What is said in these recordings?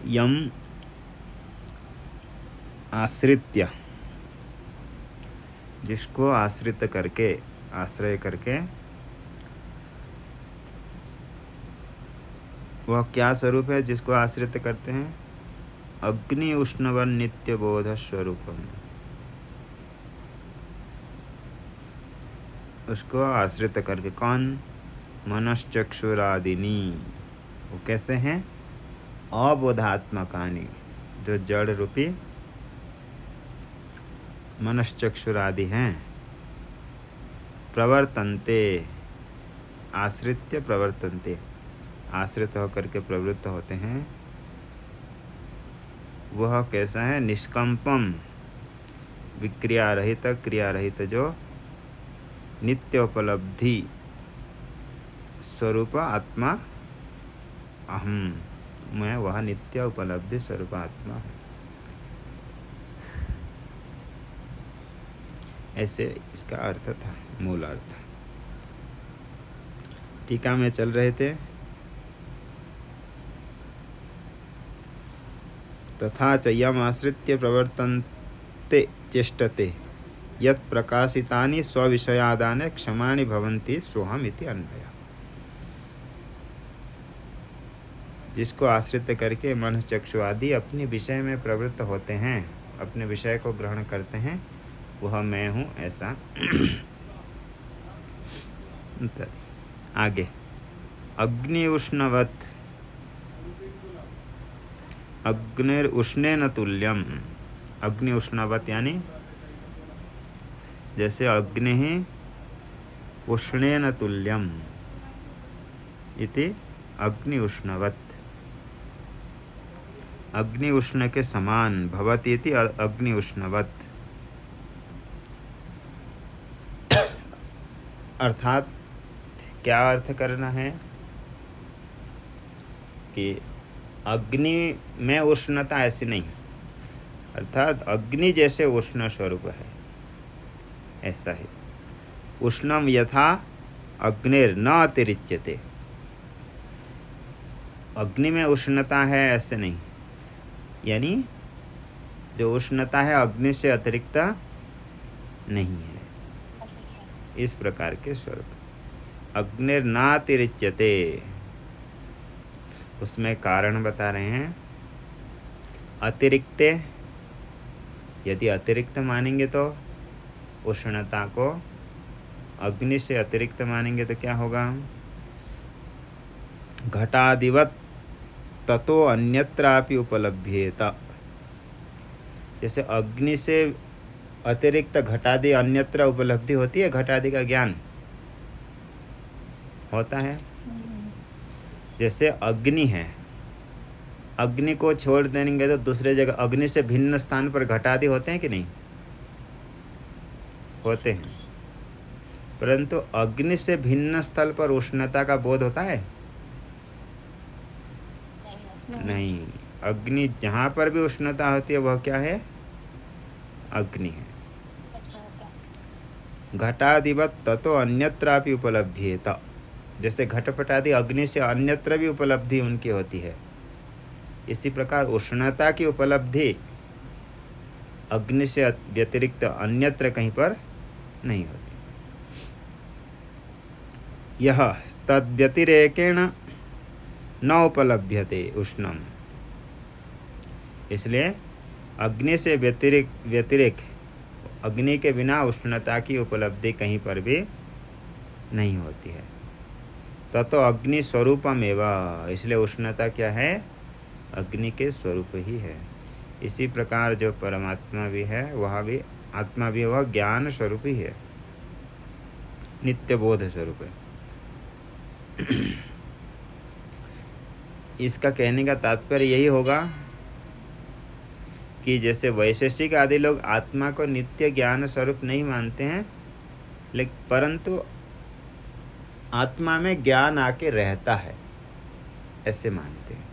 यम आश्रित्य, जिसको आश्रित करके, आश्रय करके, वह क्या स्वरूप है जिसको आश्रित करते हैं? अग्नि उष्णवन नित्य बोध स्वरूपम, उसको आश्रित करके। कौन? मनश्चक्षुरादिनी, वो कैसे हैं? अबोधात्मकानि, जो जड़ रूपी मनश्चक्षुरादि हैं। प्रवर्तन्ते, आश्रित्य प्रवर्तन्ते, आश्रित होकर के प्रवृत्त होते हैं। वह कैसा है? निष्कंपम, विक्रिया रहित, क्रिया रहित, जो नित्य उपलब्धि स्वरूप आत्मा अहम, मैं वह नित्य उपलब्धि स्वरूप आत्मा हूँ। ऐसे इसका अर्थ था, मूल अर्थ। टीका में चल रहे थे। तथा च यम आश्रित्य प्रवर्तन्ते चेष्टते यत् प्रकाशितानि स्वविषयादाने क्षमाणि भवन्ति सोहम इति अन्वयः। जिसको आश्रित करके मन चक्षु आदि अपने विषय में प्रवृत्त होते हैं, अपने विषय को ग्रहण करते हैं, वह मैं हूँ, ऐसा। आगे अग्नि उष्णवत्, अग्निर उष्णेन तुल्यम, अग्नि उष्णवत् यानी जैसे अग्नि ही उष्णेन तुल्यम इति अग्नि उष्णवत्, अग्नि उष्ण के समान भवति इति अग्नि उष्णवत्। अर्थात क्या अर्थ करना है कि अग्नि में उष्णता ऐसी नहीं, अर्थात अग्नि जैसे उष्ण स्वरूप है, ऐसा है। उष्णम यथा अग्निर न अतिरिच्यते, अग्नि में उष्णता है ऐसे नहीं, यानी जो उष्णता है अग्नि से अतिरिक्त नहीं है, इस प्रकार के स्वरूप। अग्निर नातिरिच्यते, उसमें कारण बता रहे हैं। अतिरिक्त, यदि अतिरिक्त मानेंगे तो उष्णता को अग्नि से अतिरिक्त मानेंगे तो क्या होगा? घटादिवत ततो अन्यत्रापि उपलभ्येत, जैसे अग्नि से अतिरिक्त घटादि अन्यत्र उपलब्धि होती है, घटादि का ज्ञान होता है। जैसे अग्नि है, अग्नि को छोड़ देंगे तो दूसरे जगह अग्नि से भिन्न स्थान पर घटादि होते हैं कि नहीं? होते हैं। परंतु अग्नि से भिन्न स्थल पर उष्णता का बोध होता है? नहीं। अग्नि जहाँ पर भी उष्णता होती है वह क्या है? अग्नि है। घटादिवत ततो अन्यत्रापि उपलब्ध्येत, जैसे घटपटादि अग्नि से अन्यत्र भी उपलब्धि उनकी होती है, इसी प्रकार उष्णता की उपलब्धि अग्नि से व्यतिरिक्त अन्यत्र कहीं पर नहीं होती। यह तद्व्यतिरेकेण न उपलभ्यते उष्णम, इसलिए अग्नि से व्यतिरेक अग्नि के बिना उष्णता की उपलब्धि कहीं पर भी नहीं होती है। ततो अग्नि स्वरूपमेव, इसलिए उष्णता क्या है? अग्नि के स्वरूप ही है। इसी प्रकार जो परमात्मा भी है, वह भी आत्मा भी, वह ज्ञान स्वरूप ही है, नित्य बोध स्वरूप है। इसका कहने का तात्पर्य यही होगा कि जैसे वैशेषिक आदि लोग आत्मा को नित्य ज्ञान स्वरूप नहीं मानते हैं, लेकिन परंतु आत्मा में ज्ञान आके रहता है, ऐसे मानते हैं।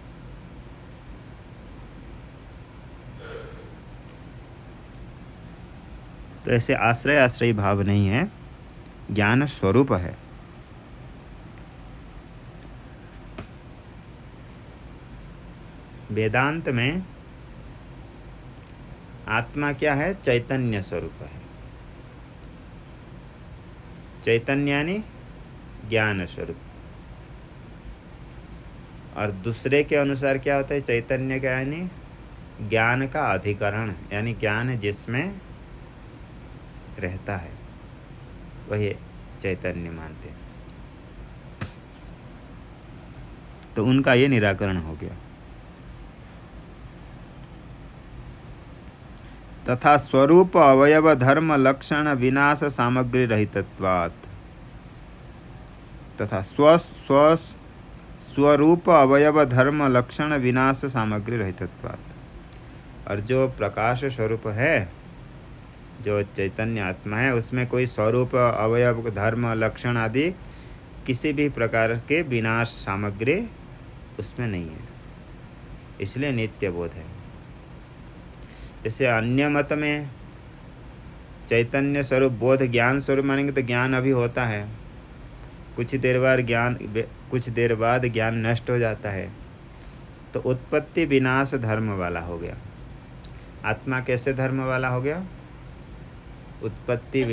तो ऐसे आश्रय आश्रयी भाव नहीं है, ज्ञान स्वरूप है। वेदांत में आत्मा क्या है? चैतन्य स्वरूप है। चैतन्य यानी ज्ञान स्वरूप। और दूसरे के अनुसार क्या होता है? चैतन्य का यानी ज्ञान का अधिकरण, यानी ज्ञान जिसमें रहता है वही चैतन्य मानते हैं। तो उनका ये निराकरण हो गया। तथा स्वरूप अवयव धर्म लक्षण विनाश सामग्री रहितत्वात्, तथा स्वरूप अवयव धर्म लक्षण विनाश सामग्री रहितत्वात्। और जो प्रकाश स्वरूप है, जो चैतन्य आत्मा है, उसमें कोई स्वरूप अवयव धर्म लक्षण आदि किसी भी प्रकार के विनाश सामग्री उसमें नहीं है, इसलिए नित्य बोध है। जैसे अन्य मत में चैतन्य स्वरूप बोध ज्ञान स्वरूप मानेंगे तो ज्ञान अभी होता है, कुछ देर बाद ज्ञान नष्ट हो जाता है, तो उत्पत्ति विनाश धर्म वाला हो गया। आत्मा कैसे धर्म वाला हो गया? उत्पत्ति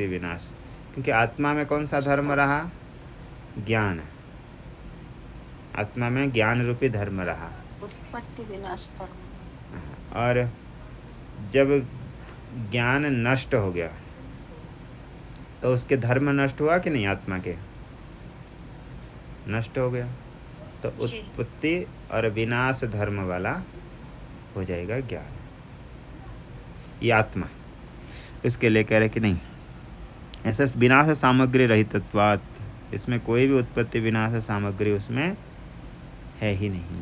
विनाश। क्योंकि आत्मा में कौन सा धर्म रहा? ज्ञान। आत्मा में ज्ञान रूपी धर्म रहा, उत्पत्ति विनाश धर्म। और जब ज्ञान नष्ट हो गया तो उसके धर्म नष्ट हुआ कि नहीं? आत्मा के नष्ट हो गया, तो उत्पत्ति और विनाश धर्म वाला हो जाएगा ज्ञान। ये आत्मा इसके लिए कह रहे कि नहीं, ऐसा विनाश सामग्री रहितत्वात्, इसमें कोई भी उत्पत्ति विनाश सामग्री उसमें है ही नहीं।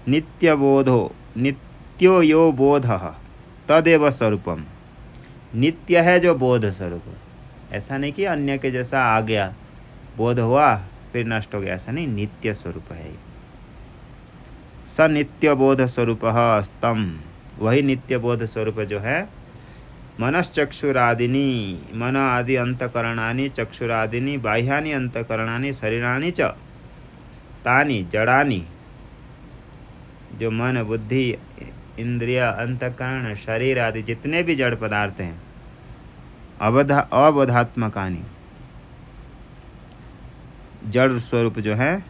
नित्यो यो बोधः तदेव स्वरूपम। नित्य है जो बोध स्वरूप, ऐसा नहीं कि अन्य के जैसा आ गया, बोध हुआ फिर नष्ट हो गया, ऐसा नहीं, नित्य स्वरूप है। स नित्य बोध स्वरूप स्तम, वही नित्य बोध स्वरूप जो है। मनश्चक्षुरादिनी, मन आदि अंतकरणानि, चक्षुरादिनी बाह्यानि अंतकरणानि शरीराणि च तानि जड़ानि, जो मन बुद्धि इंद्रिय अंतकरण शरीर आदि जितने भी जड़ पदार्थ हैं, अबोधात्मकानि, जड़ स्वरूप जो है,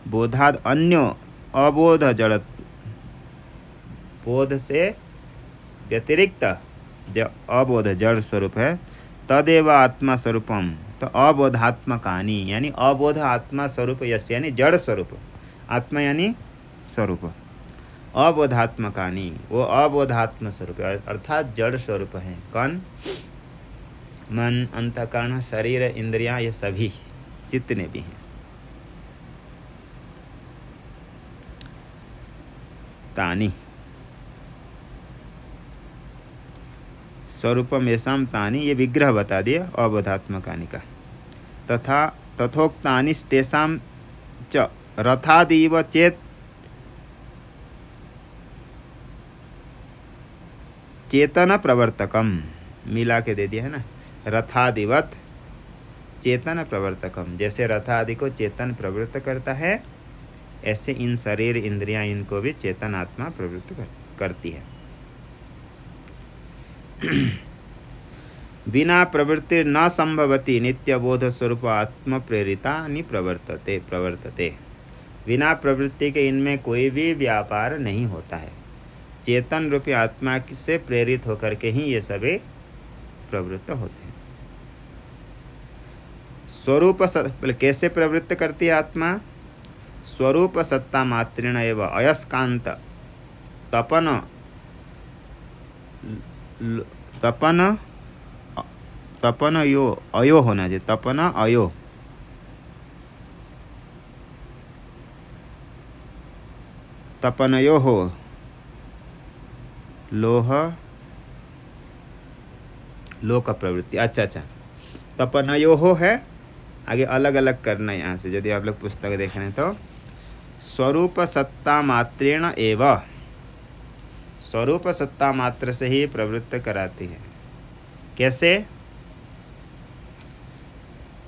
बोधाद अन्यो अबोध जड़, बोध से व्यतिरिक्त जो अबोध जड़ स्वरूप है, तदेव आत्मा स्वरूपम, तो अबोधात्मकानि यानी अबोध आत्मा स्वरूप यस्य, यानी जड़ स्वरूप, आत्मा यानी स्वरूप, अबोधात्मकानि, वो अबोधात्म स्वरूप अर्थात जड़ स्वरूप है। कौन? मन, अंतकरण, शरीर, इंद्रियां, ये सभी जितने भी हैं। तानि स्वरूपम येषां तानि, ये विग्रह बता दिए अबोधात्मकानि का। तथा तथोक्तानि तेषां च रथादिव चेतन प्रवर्तकम, मिला के दे दिया है ना, रथादिवत चेतन प्रवर्तकम, जैसे रथादि को चेतन प्रवृत्त करता है, ऐसे इन शरीर इंद्रियां इनको भी चेतन आत्मा प्रवृत्त करती है। बिना प्रवृत्ति न संभवती नित्यबोध स्वरूप आत्म प्रेरिता प्रवर्तते। बिना प्रवृत्ति के इनमें कोई भी व्यापार नहीं होता है, चेतन रूपी आत्मा से प्रेरित होकर के ही ये सभी प्रवृत्त होते हैं। स्वरूप कैसे प्रवृत्त करती है आत्मा? स्वरूप सत्ता मात्रेण एवं अयस्कांत तपन यो अयो होना चाहिए, तपन अयो, तपनयो हो, लोह का प्रवृत्ति। अच्छा, तपनयो हो है, आगे अलग अलग करना है यहाँ से, यदि आप लोग पुस्तक देख रहे हैं तो। स्वरूप सत्ता मात्रेण एवं, स्वरूप सत्ता मात्र से ही प्रवृत्त कराती है। कैसे?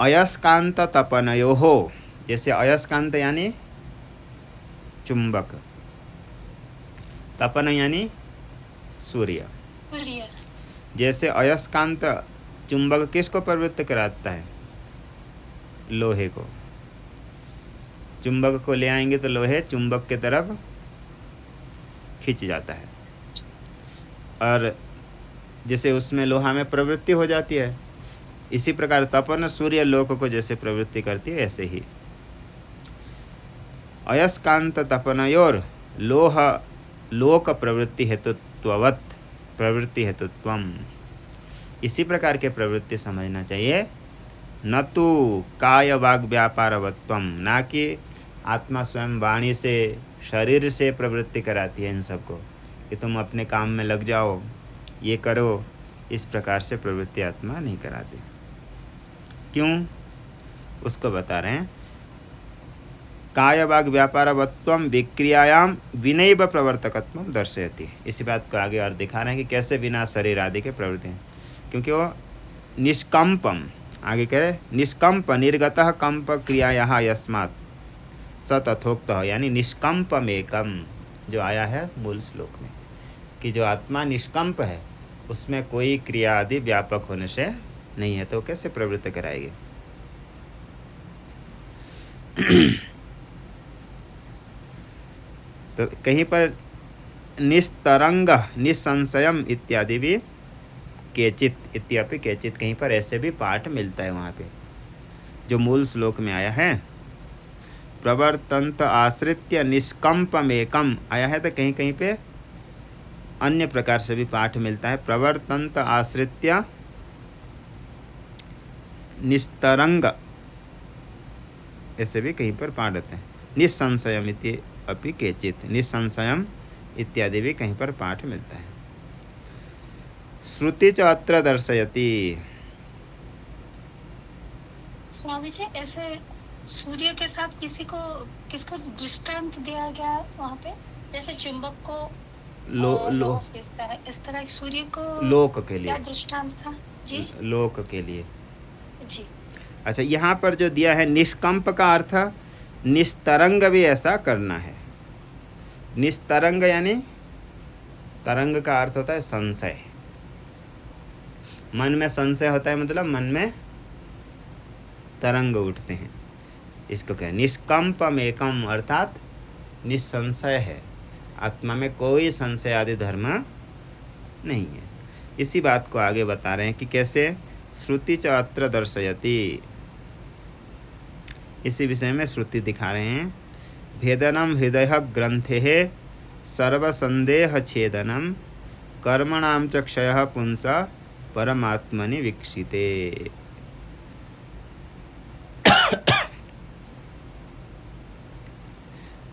अयस्कांत तपनयोः, जैसे अयस्कांत यानी चुंबक, तपन यानी सूर्य। जैसे अयस्कांत चुंबक किसको प्रवृत्त कराता है? लोहे को। चुंबक को ले आएंगे तो लोहे चुंबक के तरफ खिंच जाता है, और जैसे उसमें लोहा में प्रवृत्ति हो जाती है, इसी प्रकार तपन सूर्य लोक को जैसे प्रवृत्ति करती है, ऐसे ही अयस्कांत तपनयोर लोह लोक प्रवृत्ति हेतुत्ववत् प्रवृत्ति हेतुत्वम। इसी प्रकार के प्रवृत्ति समझना चाहिए, न तो काय वाग व्यापारवत्वम, ना कि आत्मा स्वयं वाणी से शरीर से प्रवृत्ति कराती है इन सबको कि तुम अपने काम में लग जाओ, ये करो। इस प्रकार से प्रवृत्ति आत्मा नहीं कराती। क्यों? उसको बता रहे हैं। काय वाग व्यापारवत्वम विक्रियायाम विनैव प्रवर्तकत्वम दर्शयति। इसी बात को आगे और दिखा रहे हैं कि कैसे बिना शरीर आदि के प्रवृत्ति हैं, क्योंकि वो निष्कंपम, आगे कह रहे निष्कंप निर्गतः कंप क्रियायाः यस्मात् स तथोक्तः, यानी निष्कंपम एकम जो आया है मूल श्लोक में, कि जो आत्मा निष्कंप है उसमें कोई क्रिया आदि व्यापक होने से नहीं है, तो कैसे प्रवृत्त कराएगी? तो कहीं पर निस्तरंग निसंशयम इत्यादि भी केचित इत्यपि केचित, कहीं पर ऐसे भी पाठ मिलता है वहाँ पे जो मूल श्लोक में आया है। प्रवर्तंत आश्रित्य निष्कंपमेकम आया है, तो कहीं कहीं पे अन्य प्रकार से भी पाठ मिलता है। प्रवर्तंत आश्रित्य निस्तरंग, ऐसे भी कहीं पर पाठ होते हैं। निसंशयम इति अपि केचित, निसंशयम इत्यादि भी कहीं पर पाठ मिलता है। श्रुति च अत्र दर्शयति। स्वामी जी, ऐसे सूर्य के साथ किसको दृष्टांत दिया गया वहाँ पे? जैसे चुंबक को लोह खींचता है, इस तरह सूर्य को लोक के लिए क्या दृष्टांत था जी? लोक के लिए जी। अच्छा, यहाँ पर जो दिया है निष्कंप का अर्थ निस्तरंग भी ऐसा करना है। निस्तरंग यानी तरंग का अर्थ होता है संशय, मन में संशय होता है, मतलब मन में तरंग उठते हैं, इसको कहें निष्कंपम एकम, अर्थात निसंशय है, आत्मा में कोई संशय आदि धर्म नहीं है। इसी बात को आगे बता रहे हैं कि कैसे श्रुति च अत्र दर्शयति। इसी विषय में श्रुति दिखा रहे हैं। भेदनम हृदय ग्रंथे सर्वसंदेह छेदनम कर्मणाम च क्षय पुंस परमात्मनि वीक्षिते।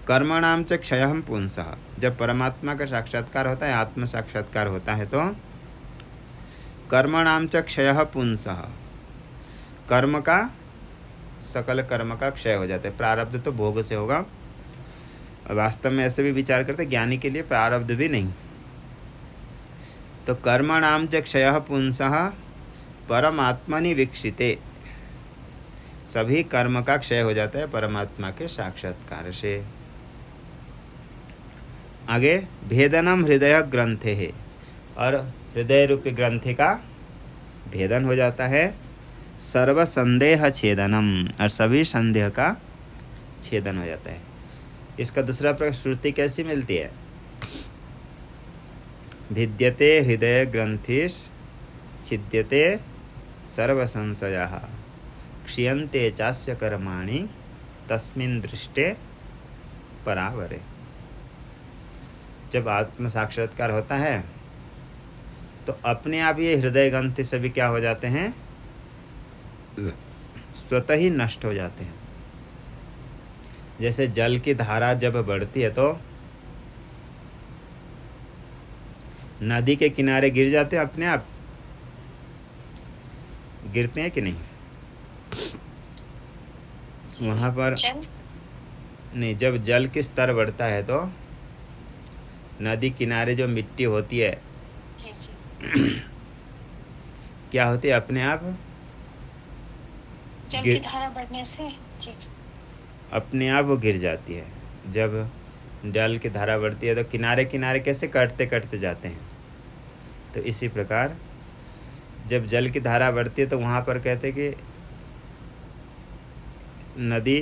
कर्मणाम च क्षय पुंसः, जब परमात्मा का साक्षात्कार होता है, आत्म साक्षात्कार होता है, तो कर्मणाम च क्षय पुंसः, कर्म का सकल कर्म का क्षय हो जाता है। प्रारब्ध तो भोग से होगा, वास्तव में ऐसे भी विचार करते ज्ञानी के लिए प्रारब्ध भी नहीं। तो कर्मणाम च क्षय पुंसः परमात्मनि वीक्षिते, सभी कर्म का क्षय हो जाता है परमात्मा के साक्षात्कार से। आगे भेदनम हृदय ग्रंथे है, और हृदय रूपी ग्रंथि का भेदन हो जाता है। सर्व संदेह छेदनम, और सभी संदेह का छेदन हो जाता है। इसका दूसरा प्रकार श्रुति कैसी मिलती है? भिद्यते हृदय ग्रंथिश छिद्यते सर्व संशयः क्षीयन्ते चास्य कर्माणि तस्मिन् दृष्टे परावरे। जब आत्म साक्षात्कार होता है तो अपने आप ये हृदय ग्रंथि सभी क्या हो जाते हैं? स्वतः ही नष्ट हो जाते हैं। जैसे जल की धारा जब बढ़ती है तो नदी के किनारे गिर जाते हैं, अपने आप गिरते हैं कि नहीं? वहाँ पर नहीं, जब जल की स्तर बढ़ता है तो नदी किनारे जो मिट्टी होती है जी जी। क्या होती है? अपने आप जल गिर की धारा बढ़ने से। जी। अपने आप वो गिर जाती है। जब जल की धारा बढ़ती है तो किनारे किनारे कैसे कटते कटते जाते हैं। तो इसी प्रकार जब जल की धारा बढ़ती है तो वहाँ पर कहते कि नदी,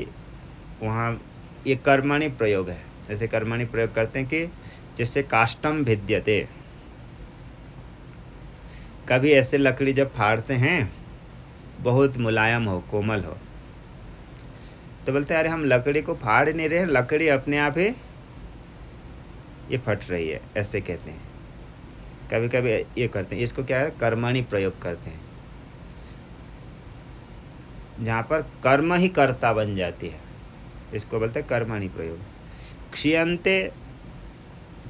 वहाँ ये कर्मणि प्रयोग है। जैसे कर्मणि प्रयोग करते हैं कि जैसे काष्टम भिद्यते, कभी ऐसे लकड़ी जब फाड़ते हैं बहुत मुलायम हो, कोमल हो, तो बोलते हैं अरे हम लकड़ी को फाड़ नहीं रहे, लकड़ी अपने आप ही ये फट रही है, ऐसे कहते हैं। कभी कभी ये करते हैं, इसको क्या है, कर्मणि प्रयोग करते हैं, जहाँ पर कर्म ही कर्ता बन जाती है, इसको बोलते हैं कर्मणि प्रयोग। क्षीयन्ते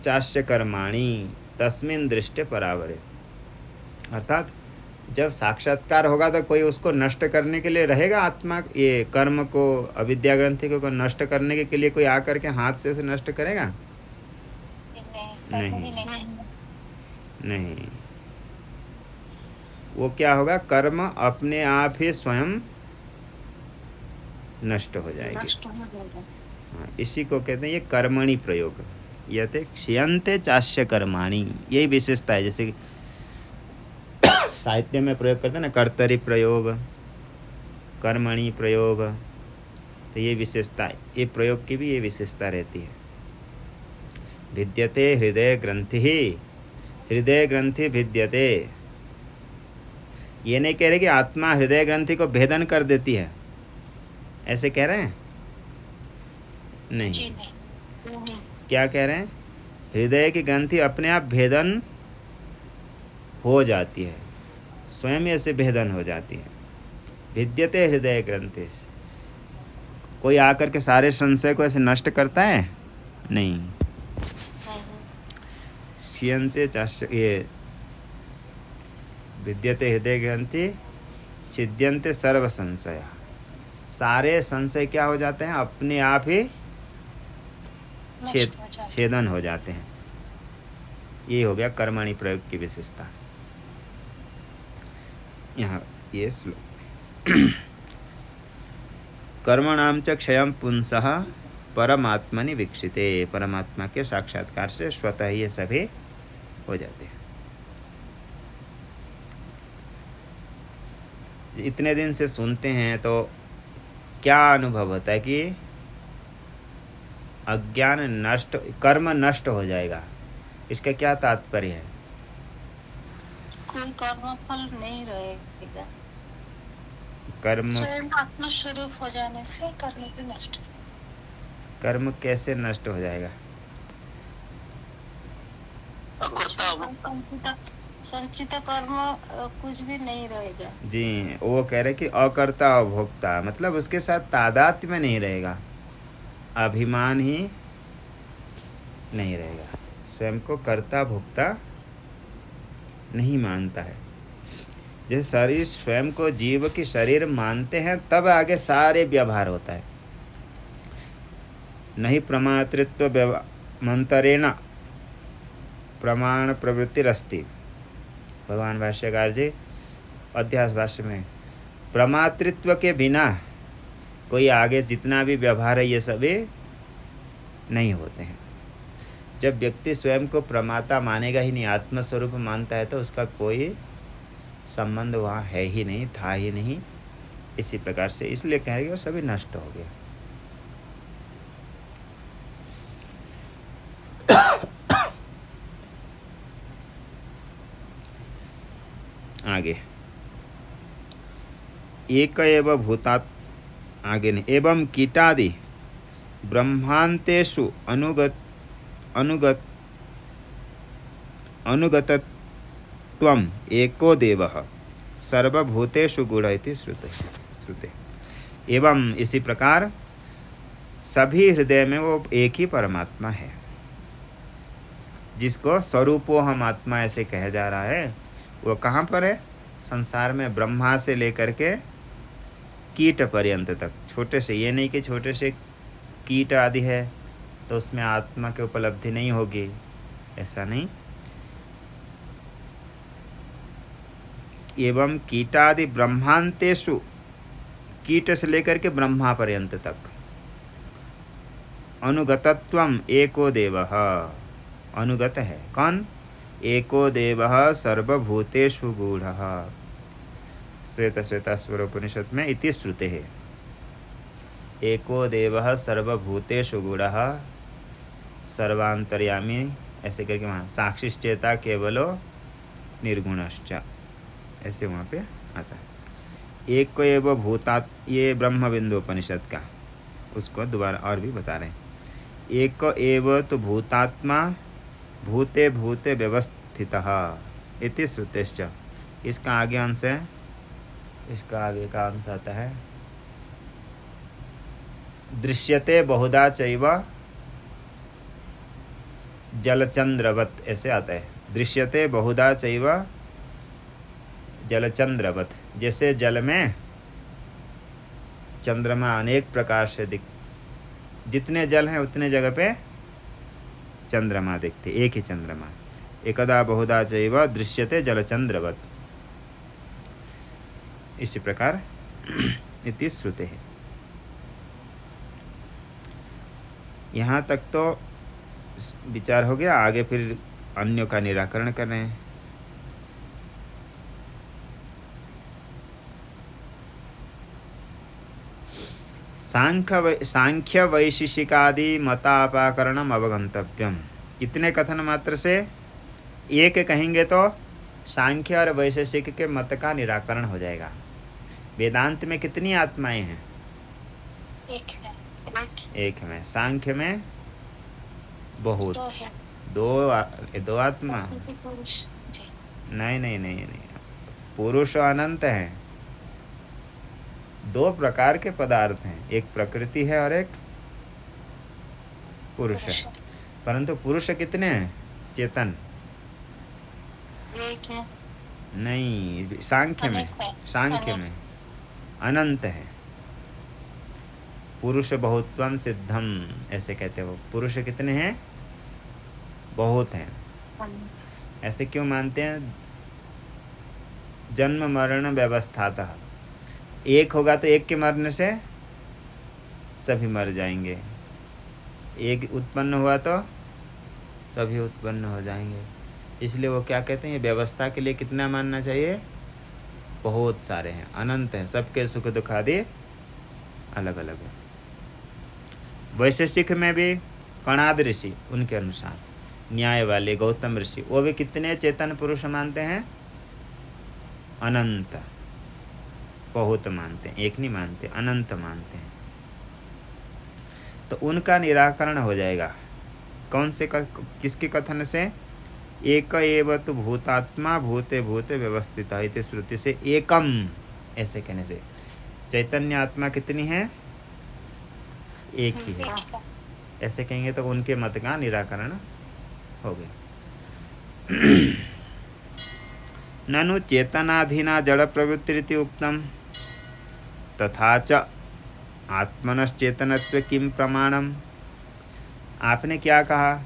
चास्य कर्माणि तस्मिन् दृष्टे परावरे, अर्थात जब साक्षात्कार होगा तो कोई उसको नष्ट करने के लिए रहेगा, आत्मा ये कर्म को, अविद्या ग्रंथि को नष्ट करने के लिए कोई आकर के हाथ से नष्ट करेगा? नहीं, नहीं। वो क्या होगा, कर्म अपने आप ही स्वयं नष्ट हो जाएगी। हाँ, इसी को कहते हैं ये कर्मणि प्रयोग। यह थे क्षीयन्ते चास्य कर्माणि, यही विशेषता है। जैसे साहित्य में प्रयोग करते हैं ना, कर्तरि प्रयोग, कर्मणि प्रयोग, तो ये विशेषता, ये प्रयोग की भी ये विशेषता रहती है। भिद्यते हृदय ग्रंथि, हृदय ग्रंथि भिद्यते, ये नहीं कह रहे कि आत्मा हृदय ग्रंथि को भेदन कर देती है, ऐसे कह रहे हैं? नहीं। क्या कह रहे हैं, हृदय की ग्रंथि अपने आप भेदन हो जाती है, स्वयं ऐसे भेदन हो जाती है। भिद्यते हृदय ग्रंथि, कोई आकर के सारे संशय को ऐसे नष्ट करता है? नहीं। क्षीयन्ते चास्य, ये विद्यते हृदय ग्रंथि छिद्यन्ते सर्व संशय, सारे संशय क्या हो जाते हैं, अपने आप ही छेदन हो जाते हैं। ये हो गया कर्मणि प्रयोग की विशेषता। यहाँ ये श्लोक कर्मणाम च क्षयं पुंसः परमात्मनि वीक्षिते, परमात्मा के साक्षात्कार से स्वतः ये सभी हो जाते हैं। इतने दिन से सुनते हैं तो क्या अनुभव होता है कि अज्ञान नष्ट, कर्म नष्ट हो जाएगा, इसका क्या तात्पर्य है? कोई कर्मफल नहीं रहेगा, कर्म, स्वयं आत्मा स्वरूप हो जाने से कर्म भी नष्ट। कर्म कैसे नष्ट हो जाएगा? संचित कर्म कुछ भी नहीं रहेगा। जी, वो कह रहे कि अकर्ता अभोक्ता, मतलब उसके साथ तादात्म्य में नहीं रहेगा, अभिमान ही नहीं रहेगा, स्वयं को कर्ता भोक्ता नहीं मानता है। जैसे शरीर स्वयं को जीव की शरीर मानते हैं तब आगे सारे व्यवहार होता है। नहीं प्रमातृत्व मंतरेण प्रमाण प्रवृत्तिरस्ति, भगवान भाष्यकार जी अध्यास भाष्य में, प्रमातृत्व के बिना कोई आगे जितना भी व्यवहार है ये सभी नहीं होते हैं। जब व्यक्ति स्वयं को प्रमाता मानेगा ही नहीं, आत्मस्वरूप मानता है, तो उसका कोई संबंध वहाँ है ही नहीं, था ही नहीं। इसी प्रकार से इसलिए कहेंगे वो सभी नष्ट हो गया। आगे एक एव भूतात, आगे नहीं, एवं कीटादि ब्रह्मांतेषु अनुगतत्वम् एको देवः सर्वभूतेषु गुण इति श्रुते। एवं इसी प्रकार सभी हृदय में वो एक ही परमात्मा है, जिसको स्वरूपो हम आत्मा ऐसे कहा जा रहा है। वो कहाँ पर है संसार में? ब्रह्मा से लेकर के कीट पर्यंत तक, छोटे से, ये नहीं कि छोटे से कीट आदि है तो उसमें आत्मा की उपलब्धि नहीं होगी, ऐसा नहीं। एवं कीटादि ब्रह्मांतेषु, कीट से लेकर के ब्रह्मा पर्यंत तक। अनुगतत्वम एको देवः, अनुगत है कौन? एको देवः सर्वभूतेषु गूढ़ः। श्वेतश्वेताश्वर उपनिषद में इति श्रुते है, एको देवः सर्वभूतेषु गूढ़ः सर्वांतर्यामी, ऐसे करके वहाँ साक्षिश्चेता केवलो निर्गुणश्च, ऐसे वहाँ पे आता है। एक एव भूतात, ये ब्रह्म बिंदु उपनिषद का, उसको दोबारा और भी बता रहे हैं। एक एव तो भूतात्मा भूते भूते व्यवस्थितः इति श्रुतेश्च। इसका आगे अंश है, इसका आगे का अंश आता है दृश्यते बहुधा चैव जलचंद्रवत, ऐसे आता है। दृश्यते बहुधा चैव जलचंद्रवत, जैसे जल में चंद्रमा अनेक प्रकार से दिख, जितने जल हैं उतने जगह पे चंद्रमा दिखते, एक ही चंद्रमा। एकदा बहुधा चैव दृश्यते जलचंद्रवत, इसी प्रकार इति श्रुते है। यहाँ तक तो विचार हो गया, आगे फिर अन्यों का निराकरण कर रहे हैं। सांख्य वैशिशिकादि मतापाकरणम अवगंतव्यम, इतने कथन मात्र से एक कहेंगे तो सांख्य और वैशेषिक के मत का निराकरण हो जाएगा। वेदांत में कितनी आत्माएं हैं? एक में। सांख्य में बहुत, दो आत्मा, नहीं, पुरुष अनंत है। दो प्रकार के पदार्थ हैं, एक प्रकृति है और एक पुरुष है। परंतु पुरुष कितने हैं? चेतन नहीं, सांख्य में अनंत है। पुरुष बहुत्वम सिद्धम, ऐसे कहते हो। पुरुष कितने हैं? बहुत हैं। ऐसे क्यों मानते हैं? जन्म मरण व्यवस्थातः, एक होगा तो एक के मरने से सभी मर जाएंगे, एक उत्पन्न हुआ तो सभी उत्पन्न हो जाएंगे। इसलिए वो क्या कहते हैं, व्यवस्था के लिए कितना मानना चाहिए? बहुत सारे हैं, अनंत हैं, सबके सुख दुख आदि अलग अलग है। वैशेषिक में भी कणाद ऋषि, उनके अनुसार न्याय वाले गौतम ऋषि, वो भी कितने चेतन पुरुष मानते हैं? अनंत, बहुत मानते हैं, एक नहीं मानते, अनंत मानते हैं। तो उनका निराकरण हो जाएगा। कौन से किसके कथन से? एक एव तु भूतात्मा भूते भूते व्यवस्थित इति श्रुति से एकम, ऐसे कहने से चैतन्य आत्मा कितनी है? एक ही है। ऐसे कहेंगे तो उनके मत का निराकरण हो गया। ननु चेतनाधीना जड़ प्रवृत्ति उक्तम तथा च आत्मनश्चेतनत्व किम प्रमाणम। आपने क्या कहा?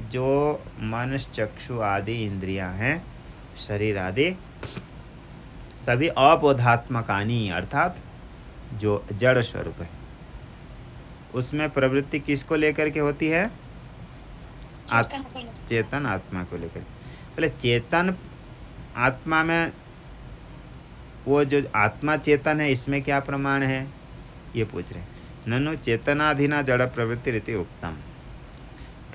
जो मन चक्षु आदि इंद्रियां हैं, शरीर आदि सभी अबोधात्मकानी, अर्थात जो जड़ स्वरूप है, उसमें प्रवृत्ति किसको लेकर के होती है? चेतन आत्मा को लेकर। पहले चेतन आत्मा में, वो जो आत्मा चेतन है, इसमें क्या प्रमाण है ये पूछ रहे हैं। ननु चेतनाधीना जड़ प्रवृत्ति रीति उत्तम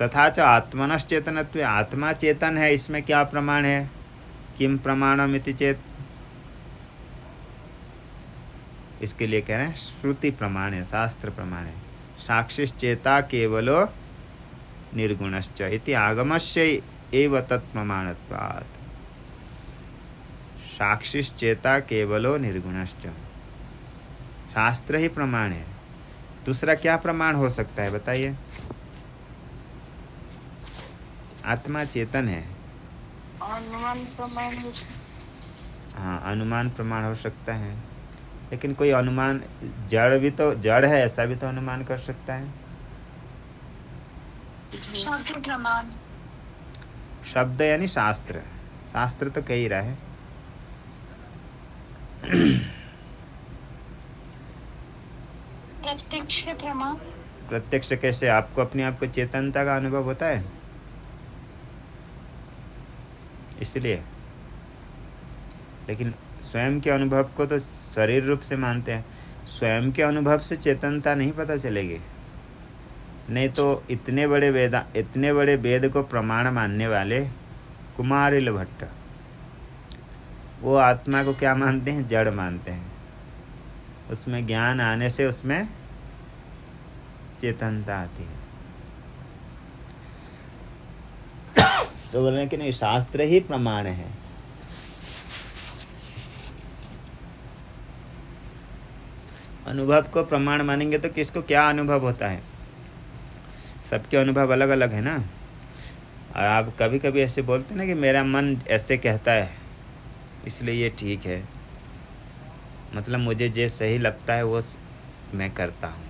तथा च आत्मनश्चेतनत्व, आत्मा चेतन है, इसमें क्या प्रमाण है? किम प्रमाणम इति चेत, इसके लिए कह रहे हैं श्रुति प्रमाण है, शास्त्र प्रमाण है। साक्षिश्चेता केवलो निर्गुणश्च इति आगमस्य एव तत्प्रमाणत्वात्। साक्षिश्चेता केवलो निर्गुणश्च, शास्त्र ही प्रमाण है। दूसरा क्या प्रमाण हो सकता है बताइए? आत्मा चेतन है, अनुमान प्रमाण। हाँ, अनुमान प्रमाण हो सकता है, लेकिन कोई अनुमान जड़ भी तो जड़ है, ऐसा भी तो अनुमान कर सकता है। शब्द प्रमाण, शब्द यानी शास्त्र, शास्त्र तो कह ही रहा है। प्रत्यक्ष प्रमाण। प्रत्यक्ष कैसे? आपको अपने आप को चेतनता का अनुभव होता है, इसलिए। लेकिन स्वयं के अनुभव को तो शरीर रूप से मानते हैं, स्वयं के अनुभव से चेतनता नहीं पता चलेगी। नहीं तो इतने बड़े वेद को प्रमाण मानने वाले कुमारिल भट्ट, वो आत्मा को क्या मानते हैं? जड़ मानते हैं। उसमें ज्ञान आने से उसमें चेतनता आती है। तो बोल रहे हैं कि नहीं, शास्त्र ही प्रमाण है। अनुभव को प्रमाण मानेंगे तो किसको क्या अनुभव होता है? सबके अनुभव अलग अलग है ना। और आप कभी कभी ऐसे बोलते हैं ना कि मेरा मन ऐसे कहता है इसलिए ये ठीक है, मतलब मुझे जो सही लगता है वो मैं करता हूँ,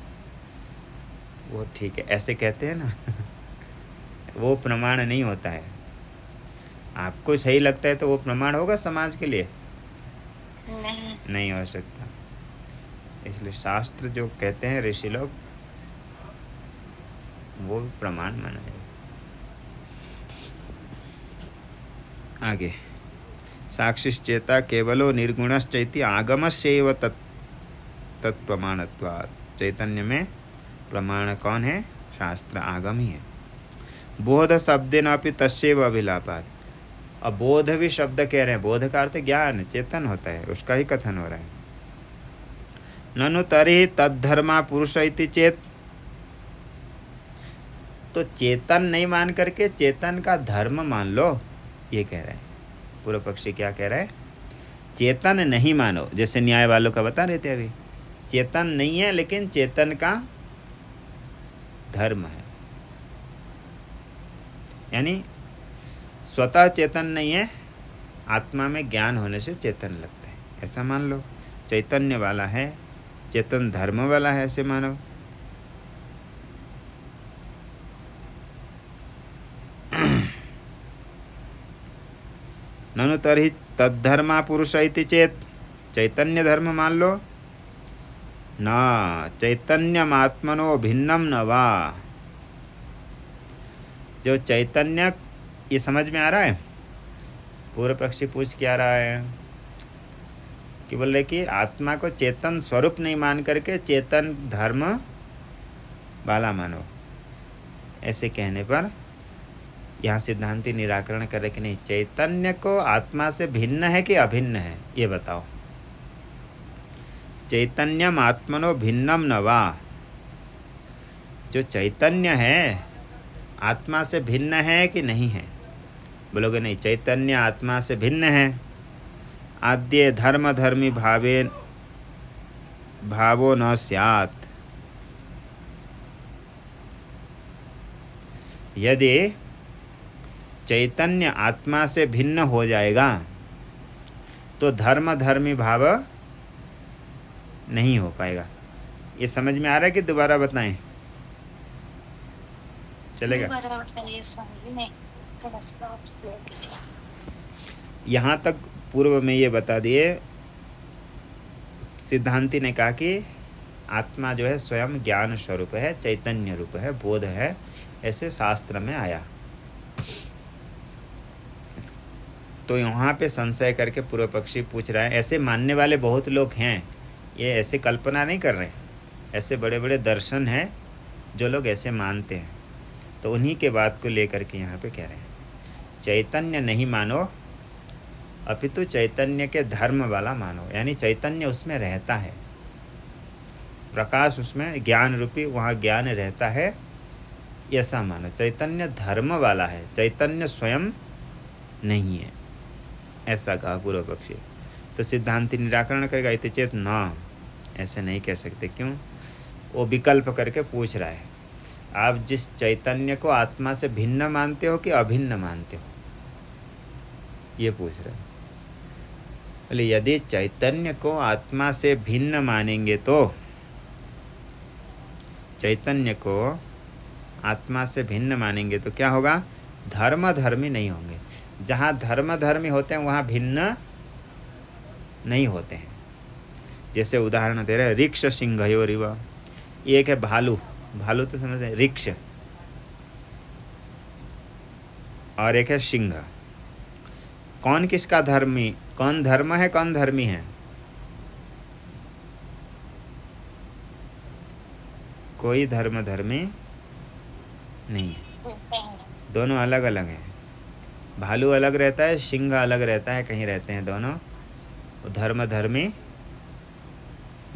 वो ठीक है, ऐसे कहते हैं ना। वो प्रमाण नहीं होता है। आपको सही लगता है तो वो प्रमाण होगा समाज के लिए? नहीं हो सकता। इसलिए शास्त्र जो कहते हैं ऋषि लोग, वो प्रमाण माना है। आगे, साक्षिश्चेता केवलो निर्गुणश्चैति आगमस्यैव तत्प्रमाणत्वात्। चैतन्य में प्रमाण कौन है? शास्त्र, आगम ही है। बोध शब्देन अपि तस्यैव अभिलापात्। अब बोध भी शब्द कह रहे हैं, बोध का अर्थ ज्ञान, चेतन होता है, उसका ही कथन हो रहा है। ननु तर्हि तद्धर्मा पुरुष इति चेत। तो चेतन नहीं मान करके चेतन का धर्म मान लो, ये कह रहे हैं। पूर्व पक्षी क्या कह रहा है? चेतन नहीं मानो, जैसे न्याय वालों का बता रहे थे अभी, चेतन नहीं है लेकिन चेतन का धर्म है, यानी स्वतः चेतन नहीं है, आत्मा में ज्ञान होने से चेतन लगता है, ऐसा मान लो। चैतन्य वाला है, चेतन धर्म वाला है, ऐसे मानो। ननु तर्हि तद्धर्मा पुरुष इति चेत। चैतन्य धर्म मान लो। न चैतन्यमात्मनो भिन्नम न वा। जो चैतन्य, ये समझ में आ रहा है? पूर्व पक्षी पूछ क्या रहा है कि बोले कि आत्मा को चेतन स्वरूप नहीं मान करके चेतन धर्म वाला मानो। ऐसे कहने पर यहाँ सिद्धांति निराकरण करे कि नहीं, चैतन्य को आत्मा से भिन्न है कि अभिन्न है, ये बताओ। चैतन्यम आत्मनो भिन्नम न वा। जो चैतन्य है आत्मा से भिन्न है कि नहीं है? बोलोगे नहीं, चैतन्य आत्मा से भिन्न है। आद्य धर्म धर्मी भावो न स्यात्। यदि चैतन्य आत्मा से भिन्न हो जाएगा तो धर्म धर्मी भाव नहीं हो पाएगा। ये समझ में आ रहा है कि दोबारा बताएं? चलेगा? यहाँ तक पूर्व में ये बता दिए, सिद्धांति ने कहा कि आत्मा जो है स्वयं ज्ञान स्वरूप है, चैतन्य रूप है, बोध है, ऐसे शास्त्र में आया। तो यहाँ पे संशय करके पूर्व पक्षी पूछ रहा है, ऐसे मानने वाले बहुत लोग हैं, ये ऐसे कल्पना नहीं कर रहे हैं, ऐसे बड़े बड़े दर्शन हैं जो लोग ऐसे मानते हैं। तो उन्हीं के बात को लेकर के यहाँ पे कह रहे हैं, चैतन्य नहीं मानो अपितु चैतन्य के धर्म वाला मानो, यानी चैतन्य उसमें रहता है, प्रकाश उसमें ज्ञान रूपी वहाँ ज्ञान रहता है, ऐसा मानो। चैतन्य धर्म वाला है, चैतन्य स्वयं नहीं है, ऐसा कहा पूर्व पक्षी। तो सिद्धांति निराकरण करेगा, इति चेत न, ऐसे नहीं कह सकते। क्यों? वो विकल्प करके पूछ रहा है, आप जिस चैतन्य को आत्मा से भिन्न मानते हो कि अभिन्न मानते हो, ये पूछ रहे हैं। बोले यदि चैतन्य को आत्मा से भिन्न मानेंगे तो, चैतन्य को आत्मा से भिन्न मानेंगे तो क्या होगा? धर्म धर्मी नहीं होंगे। जहाँ धर्म धर्मी होते हैं वहाँ भिन्न नहीं होते हैं। जैसे उदाहरण दे रहे हैं, ऋक्ष सिंहयोरिव, एक है भालू, भालू तो समझते हैं, रिक्ष, और एक है सिंह। कौन किसका धर्मी, कौन धर्म है, कौन धर्मी है? कोई धर्म धर्मी नहीं है, नहीं। दोनों अलग अलग हैं। भालू अलग रहता है, सिंह अलग रहता है, कहीं रहते हैं दोनों, वो धर्म धर्मी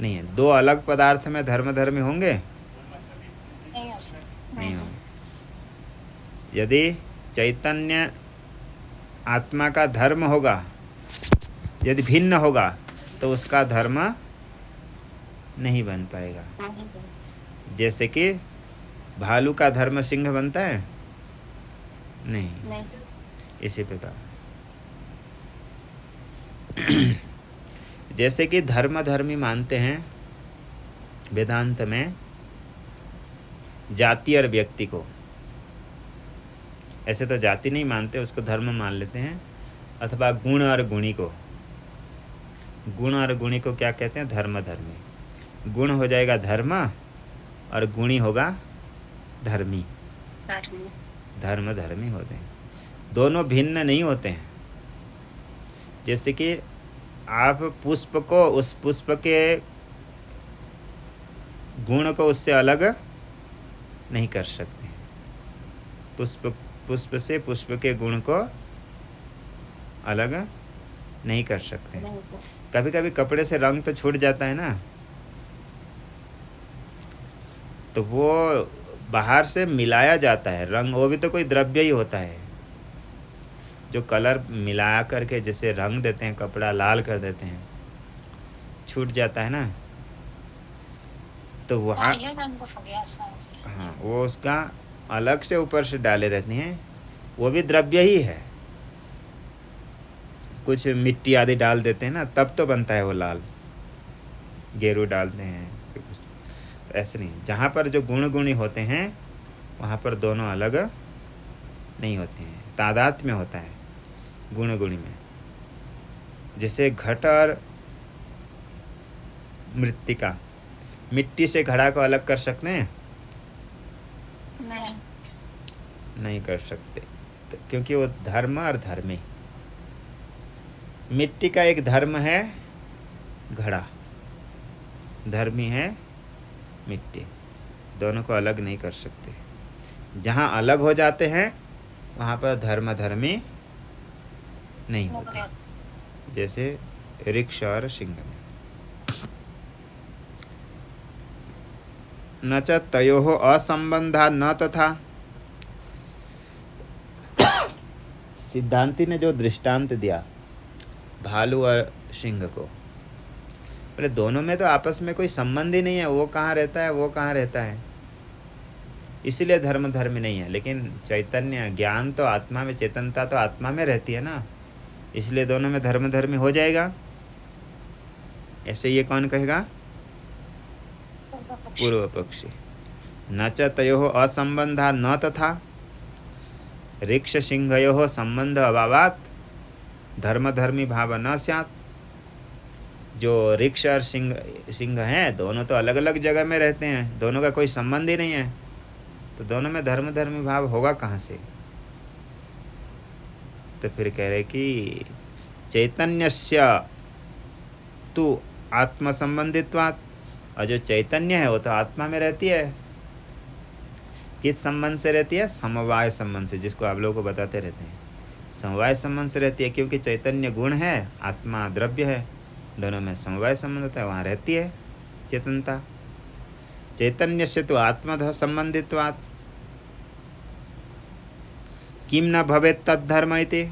नहीं है। दो अलग पदार्थ में धर्म धर्मी होंगे? नहीं हो सकता। नहीं होंगे। यदि चैतन्य आत्मा का धर्म होगा, यदि भिन्न होगा, तो उसका धर्म नहीं बन पाएगा। जैसे कि भालू का धर्म सिंह बनता है? नहीं। नहीं। इसी प्रकार जैसे कि धर्म धर्मी मानते हैं वेदांत में जाति और व्यक्ति को, ऐसे तो जाति नहीं मानते, उसको धर्म मान लेते हैं। अथवा गुण और गुणी को, गुण और गुणी को क्या कहते हैं? धर्म धर्मी। गुण हो जाएगा धर्म और गुणी होगा धर्मी, धर्म धर्मी होते हैं। दोनों भिन्न नहीं होते हैं। जैसे कि आप पुष्प को, उस पुष्प के गुण को उससे अलग नहीं कर सकते। पुष्प से पुष्प के गुण को अलग नहीं कर सकते। कभी कभी कपड़े से रंग तो छूट जाता है ना, तो वो बाहर से मिलाया जाता है रंग, वो भी तो कोई द्रव्य ही होता है। जो कलर मिला करके जैसे रंग देते हैं, कपड़ा लाल कर देते हैं, छूट जाता है ना, तो वहाँ हाँ, वो उसका अलग से ऊपर से डाले रहते हैं, वो भी द्रव्य ही है। कुछ मिट्टी आदि डाल देते हैं ना, तब तो बनता है वो लाल, गेरू डालते हैं। तो ऐसे नहीं, जहाँ पर जो गुण गुणी होते हैं वहाँ पर दोनों अलग नहीं होते हैं, तादात्म्य में होता है गुण गुणी में। जैसे घट और मृत्तिका, मिट्टी से घड़ा को अलग कर सकते हैं? नहीं कर सकते, क्योंकि वो धर्म और धर्मी। मिट्टी का एक धर्म है घड़ा, धर्मी है मिट्टी, दोनों को अलग नहीं कर सकते। जहाँ अलग हो जाते हैं वहाँ पर धर्म धर्मी नहीं होते, जैसे रिक्ष और सिंह में। न च तयोः असंबंधा न तथा। सिद्धांति ने जो दृष्टांत दिया भालू और सिंह को, बोले दोनों में तो आपस में कोई संबंध ही नहीं है, वो कहाँ रहता है, वो कहाँ रहता है, इसलिए धर्म धर्म नहीं है। लेकिन चैतन्य ज्ञान तो आत्मा में, चेतनता तो आत्मा में रहती है ना, इसलिए दोनों में धर्म धर्मी हो जाएगा। ऐसे ये कौन कहेगा? पूर्व पक्षी। न च तयोः असंबंधा न तथा ऋक्ष सिंहयोः संबंध अभावात् धर्म धर्मी भाव न स्यात्। जो ऋक्ष और सिंह हैं, दोनों तो अलग अलग जगह में रहते हैं, दोनों का कोई संबंध ही नहीं है, तो दोनों में धर्म धर्मी भाव होगा कहाँ से? तो फिर कह रहे कि चैतन्यस्य तु आत्म संबंधित्वात्, और जो चैतन्य है वो तो आत्मा में रहती है। किस संबंध से रहती है? समवाय संबंध से, जिसको आप लोगों को बताते रहते हैं। समवाय संबंध से रहती है, क्योंकि चैतन्य गुण है, आत्मा द्रव्य है, दोनों में समवाय संबंध होता है, वहाँ रहती है चेतनता। चैतन्य से तो आत्म संबंधित्वात् किम न भवेत् तद्धर्म इति।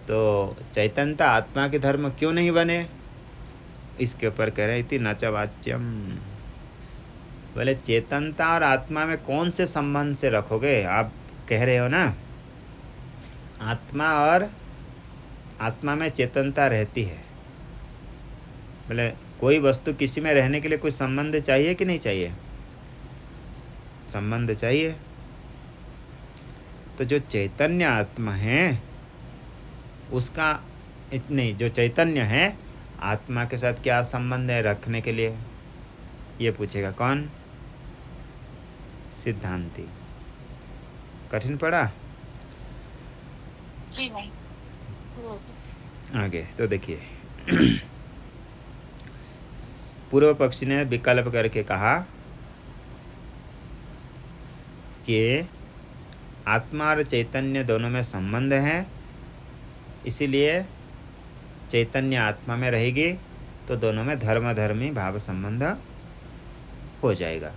तो चैतनता आत्मा के धर्म क्यों नहीं बने? इसके ऊपर कह रहे इति न च वाच्यम। बोले चेतनता और आत्मा में कौन से संबंध से रखोगे? आप कह रहे हो ना आत्मा और आत्मा में चेतनता रहती है। बोले कोई वस्तु किसी में रहने के लिए कोई संबंध चाहिए कि नहीं चाहिए? संबंध चाहिए। तो जो चैतन्य आत्मा है उसका नहीं, जो चैतन्य है आत्मा के साथ क्या संबंध है रखने के लिए? ये पूछेगा कौन? सिद्धांती। कठिन पड़ा? जी नहीं। आगे तो देखिए पूर्व पक्षी ने विकल्प करके कहा कि आत्मा और चैतन्य दोनों में संबंध है, इसीलिए चैतन्य आत्मा में रहेगी तो दोनों में धर्मी भाव संबंध हो जाएगा।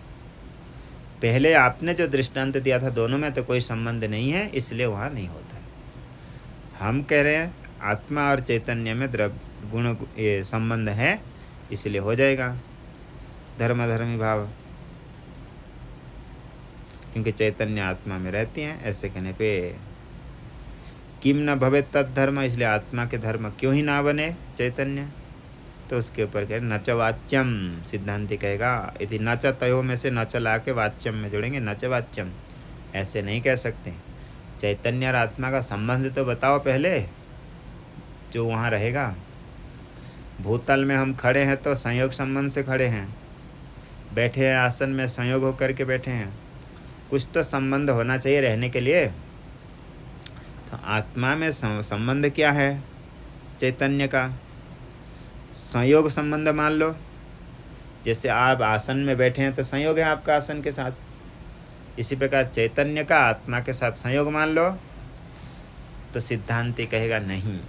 पहले आपने जो दृष्टांत दिया था दोनों में तो कोई संबंध नहीं है, इसलिए वहाँ नहीं होता है। हम कह रहे हैं आत्मा और चैतन्य में गुण ये संबंध है, इसलिए हो जाएगा धर्मी भाव, क्योंकि चैतन्य आत्मा में रहती हैं। ऐसे कहने पे किम न भवे तद्धर्म, इसलिए आत्मा के धर्म क्यों ही ना बने चैतन्य। तो उसके ऊपर कह नच वाच्यम, सिद्धांति कहेगा यदि नच तयो में से नच ला के वाच्यम में जोड़ेंगे, नच वाच्यम। ऐसे नहीं कह सकते, चैतन्य और आत्मा का संबंध तो बताओ पहले जो वहाँ रहेगा। भूतल में हम खड़े हैं तो संयोग संबंध से खड़े हैं, बैठे हैं आसन में संयोग होकर के बैठे हैं, कुछ तो संबंध होना चाहिए रहने के लिए। तो आत्मा में संबंध क्या है चैतन्य का? संयोग संबंध मान लो, जैसे आप आसन में बैठे हैं तो संयोग है आपका आसन के साथ, इसी प्रकार चैतन्य का आत्मा के साथ संयोग मान लो। तो सिद्धांति कहेगा नहीं,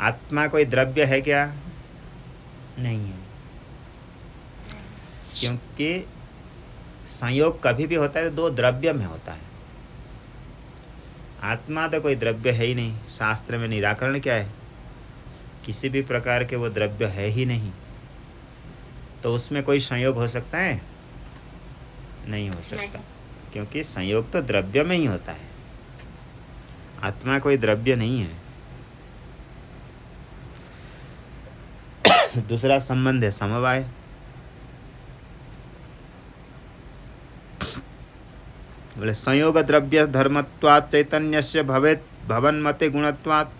आत्मा कोई द्रव्य है क्या? नहीं है, क्योंकि संयोग कभी भी होता है तो दो द्रव्य में होता है। आत्मा तो कोई द्रव्य है ही नहीं। शास्त्र में निराकरण क्या है? किसी भी प्रकार के वो द्रव्य है ही नहीं, तो उसमें कोई संयोग हो सकता है? नहीं हो सकता, क्योंकि संयोग तो द्रव्य में ही होता है, आत्मा कोई द्रव्य नहीं है। दूसरा संबंध है समवाय। बोले संयोग द्रव्य धर्मत्वात् चैतन्यस्य भवेत् भवन्मते गुणत्वात्।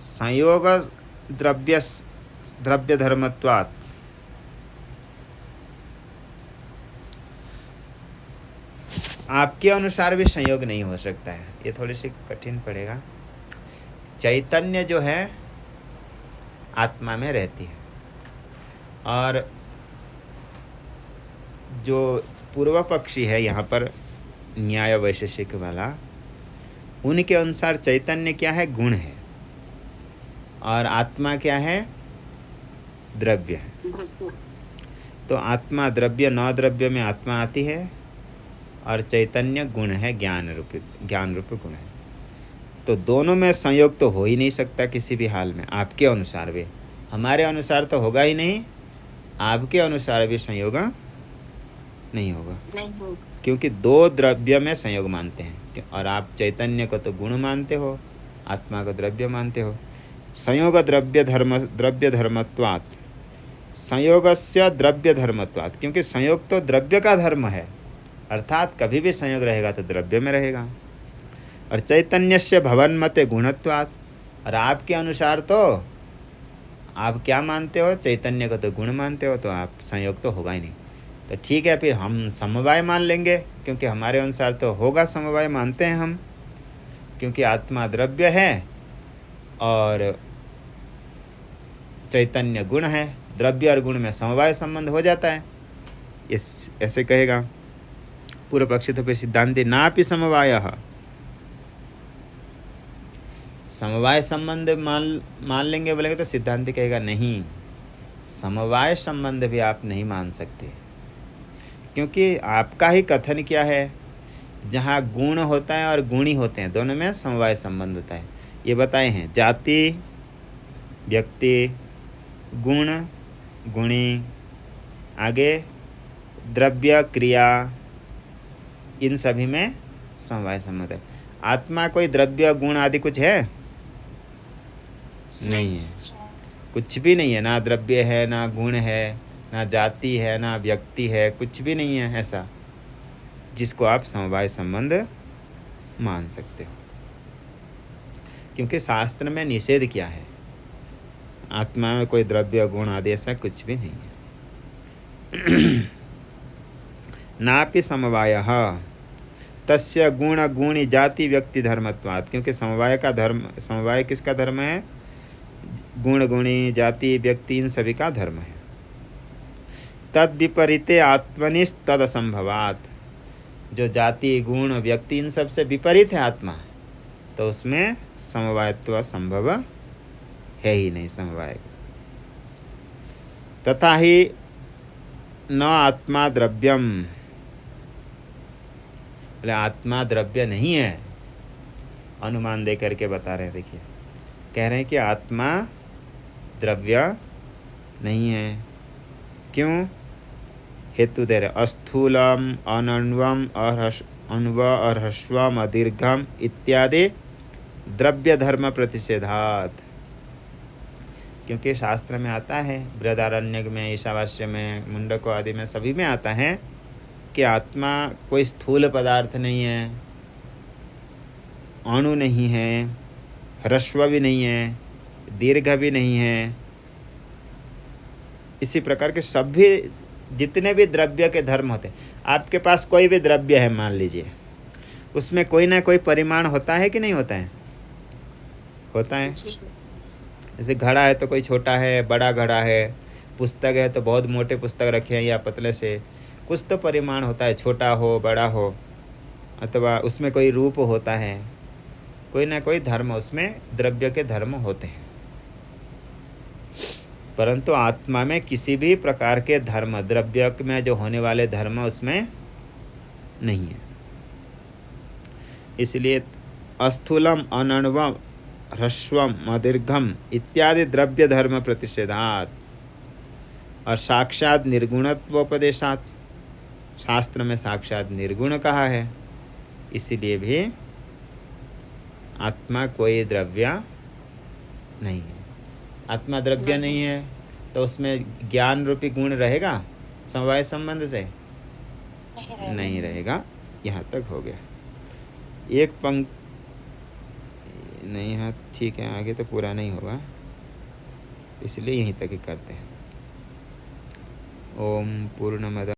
संयोग द्रव्य धर्मत्वात्, आपके अनुसार भी संयोग नहीं हो सकता है। ये थोड़ी सी कठिन पड़ेगा। चैतन्य जो है आत्मा में रहती है, और जो पूर्व पक्षी है यहाँ पर न्याय वैशेषिक वाला, उनके अनुसार चैतन्य क्या है? गुण है, और आत्मा क्या है? द्रव्य है। तो आत्मा द्रव्य, नौ द्रव्य में आत्मा आती है, और चैतन्य गुण है, ज्ञान रूप गुण है। तो दोनों में संयोग तो हो ही नहीं सकता किसी भी हाल में, आपके अनुसार भी। हमारे अनुसार तो होगा ही नहीं, आपके अनुसार भी संयोग नहीं होगा, क्योंकि दो द्रव्य में संयोग मानते हैं, और आप चैतन्य को तो गुण मानते हो, आत्मा को द्रव्य मानते हो। संयोग द्रव्य धर्मत्वात्, संयोगस्य द्रव्य धर्मत्वात्, क्योंकि संयोग तो द्रव्य का धर्म है, अर्थात कभी भी संयोग रहेगा तो द्रव्य में रहेगा। और चैतन्यस्य भवन्मते गुणत्वात्, और आपके अनुसार तो आप क्या मानते हो? चैतन्य को तो गुण मानते हो, तो आप संयोग तो होगा ही नहीं। तो ठीक है, फिर हम समवाय मान लेंगे, क्योंकि हमारे अनुसार तो होगा, समवाय मानते हैं हम, क्योंकि आत्मा द्रव्य है और चैतन्य गुण है, द्रव्य और गुण में समवाय संबंध हो जाता है। इस ऐसे कहेगा पूर्व पक्षी। तो फिर सिद्धांति नापि समवायः, समवाय संबंध मान लेंगे बोलेंगे, तो सिद्धांति कहेगा नहीं, समवाय संबंध भी आप नहीं मान सकते, क्योंकि आपका ही कथन क्या है? जहाँ गुण होता है और गुणी होते हैं, दोनों में समवाय संबंध होता है। ये बताए हैं, जाति, व्यक्ति, गुण, गुणी, आगे द्रव्य, क्रिया, इन सभी में समवाय संबंध है। आत्मा कोई द्रव्य, गुण आदि कुछ है? नहीं है, कुछ भी नहीं है, ना द्रव्य है, ना गुण है, ना जाति है, ना व्यक्ति है, कुछ भी नहीं है ऐसा जिसको आप समवाय संबंध मान सकते हो, क्योंकि शास्त्र में निषेध किया है। आत्मा में कोई द्रव्य गुण आदि ऐसा कुछ भी नहीं है। नापि समवायः तस्य गुण गुणी जाति व्यक्ति धर्मत्वात्, क्योंकि समवाय का धर्म, समवाय किसका धर्म है? गुण गुणी जाति व्यक्ति इन सभी का धर्म है। तद विपरीते आत्मनि तद असंभवात्, जो जाति गुण व्यक्ति इन सब से विपरीत है आत्मा, तो उसमें समवायत्व संभव है ही नहीं समवाय। तथा ही न आत्मा द्रव्यम, बोले आत्मा द्रव्य नहीं है, अनुमान दे करके बता रहे हैं। देखिए कह रहे हैं कि आत्मा द्रव्य नहीं है। क्यों? हेतु दे रहे, अस्थूलम अनण्वम अण्व अर्हस्वम अदीर्घम इत्यादि द्रव्य धर्म प्रतिषेधात्, क्योंकि शास्त्र में आता है, बृहदारण्यक में, ईशावास्य में, मुंडको आदि में, सभी में आता है कि आत्मा कोई स्थूल पदार्थ नहीं है, अणु नहीं है, ह्रस्व भी नहीं है, दीर्घ भी नहीं है। इसी प्रकार के सभी जितने भी द्रव्य के धर्म होते हैं, आपके पास कोई भी द्रव्य है मान लीजिए, उसमें कोई ना कोई परिमाण होता है कि नहीं होता है? होता है। जैसे घड़ा है तो कोई छोटा है, बड़ा घड़ा है, पुस्तक है तो बहुत मोटे पुस्तक रखे हैं या पतले से, कुछ तो परिमाण होता है, छोटा हो बड़ा हो, अथवा उसमें कोई रूप होता है, कोई ना कोई धर्म उसमें द्रव्य के धर्म होते हैं। परंतु आत्मा में किसी भी प्रकार के धर्म, द्रव्य में जो होने वाले धर्म उसमें नहीं है। इसलिए अस्थूलम अनण्वम ह्रस्वम अदीर्घम इत्यादि द्रव्य धर्म प्रतिषेधात् और साक्षात निर्गुणत्वोपदेशात्, शास्त्र में साक्षात निर्गुण कहा है, इसीलिए भी आत्मा कोई द्रव्य नहीं है। आत्मा द्रव्य नहीं है तो उसमें ज्ञान रूपी गुण रहेगा समवाय संबंध से? नहीं रहेगा। यहाँ तक हो गया। एक पंक्ति नहीं है, ठीक है, आगे तो पूरा नहीं होगा, इसलिए यहीं तक ही करते हैं। ओम पूर्णमद